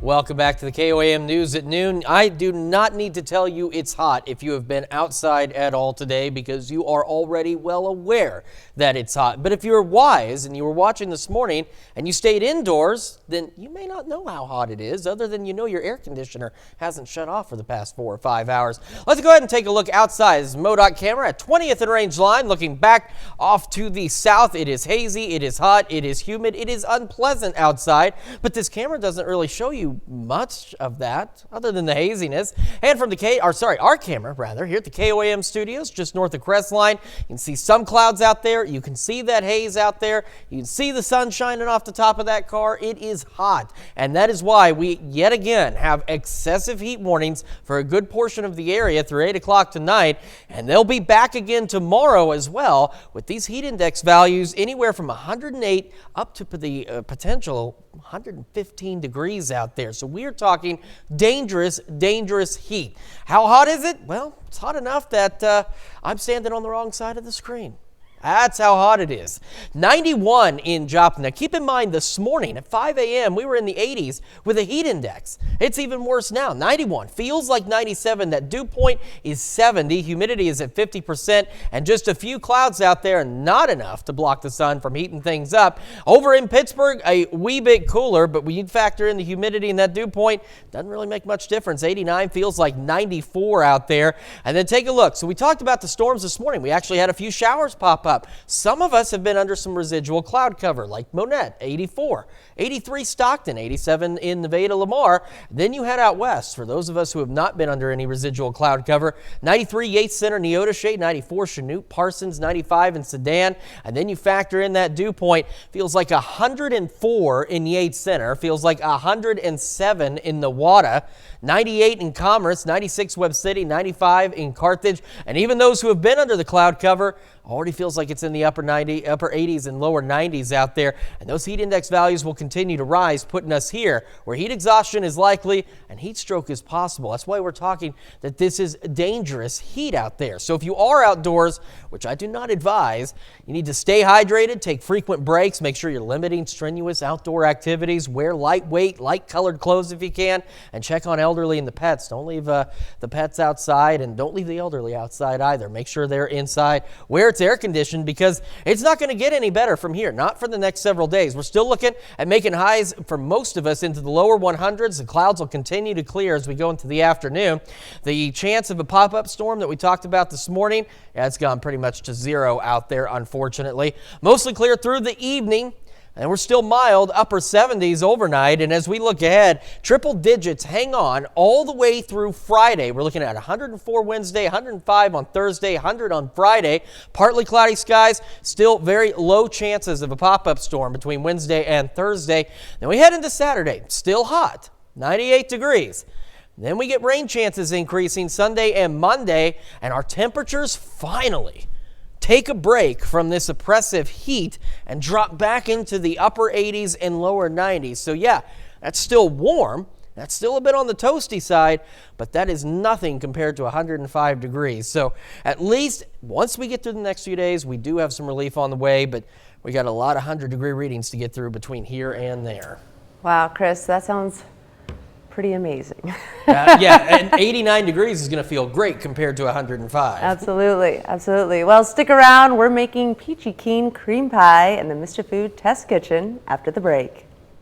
Welcome back to the KOAM News at noon. I do not need to tell you it's hot if you have been outside at all today, because you are already well aware that it's hot. But if you're wise and you were watching this morning and you stayed indoors, then you may not know how hot it is, other than you know your air conditioner hasn't shut off for the past 4 or 5 hours. Let's go ahead and take a look outside. This is MoDOT camera at 20th and Range Line, looking back off to the south. It is hazy, it is hot, it is humid, it is unpleasant outside, but this camera doesn't really show you much of that other than the haziness. And from the our camera rather, here at the KOAM studios just north of Crestline, you can see some clouds out there. You can see that haze out there. You can see the sun shining off the top of that car. It is hot, and that is why we yet again have excessive heat warnings for a good portion of the area through 8 o'clock tonight, and they'll be back again tomorrow as well, with these heat index values anywhere from 108 up to the potential 115 degrees out there. So we are talking dangerous heat. How hot is it? Well, it's hot enough that I'm standing on the wrong side of the screen. That's how hot it is. 91 in Joplin. Now keep in mind, this morning at 5 a.m. we were in the 80s with a heat index. It's even worse now. 91 feels like 97. That dew point is 70. Humidity is at 50%, and just a few clouds out there, not enough to block the sun from heating things up. Over in Pittsburgh, a wee bit cooler, but when you factor in the humidity and that dew point, doesn't really make much difference. 89 feels like 94 out there. And then take a look. So we talked about the storms this morning. We actually had a few showers pop up. Some of us have been under some residual cloud cover, like Monette, 84, 83 Stockton, 87 in Nevada, Lamar. Then you head out west. For those of us who have not been under any residual cloud cover, 93 Yates Center, Neodesha, 94 Chanute, Parsons, 95 in Sedan. And then you factor in that dew point. Feels like 104 in Yates Center, feels like 107 in Newada, 98 in Commerce, 96 Webb City, 95 in Carthage. And even those who have been under the cloud cover already feels like it's in the upper 80s and lower 90s out there. And those heat index values will continue to rise, putting us here where heat exhaustion is likely and heat stroke is possible. That's why we're talking that this is dangerous heat out there. So if you are outdoors, which I do not advise, you need to stay hydrated, take frequent breaks, make sure you're limiting strenuous outdoor activities, wear lightweight, light-colored clothes if you can, and check on elderly and the pets. Don't leave the pets outside, and don't leave the elderly outside either. Make sure they're inside where it's air conditioned, because it's not going to get any better from here, not for the next several days. We're still looking at making highs for most of us into the lower 100s. The clouds will continue to clear as we go into the afternoon. The chance of a pop-up storm that we talked about this morning, it's gone pretty much to zero out there, unfortunately. Mostly clear through the evening. And we're still mild, upper 70s overnight. And as we look ahead, triple digits hang on all the way through Friday. We're looking at 104 Wednesday, 105 on Thursday, 100 on Friday. Partly cloudy skies, still very low chances of a pop-up storm between Wednesday and Thursday. Then we head into Saturday, still hot, 98 degrees. Then we get rain chances increasing Sunday and Monday, and our temperatures finally take a break from this oppressive heat and drop back into the upper 80s and lower 90s. So yeah, that's still warm. That's still a bit on the toasty side, but that is nothing compared to 105 degrees. So at least once we get through the next few days, we do have some relief on the way, but we got a lot of 100-degree readings to get through between here and there. Wow, Chris, that sounds pretty amazing. Yeah, and 89 degrees is going to feel great compared to 105. Absolutely, absolutely. Well, stick around. We're making peachy keen cream pie in the Mr. Food Test Kitchen after the break.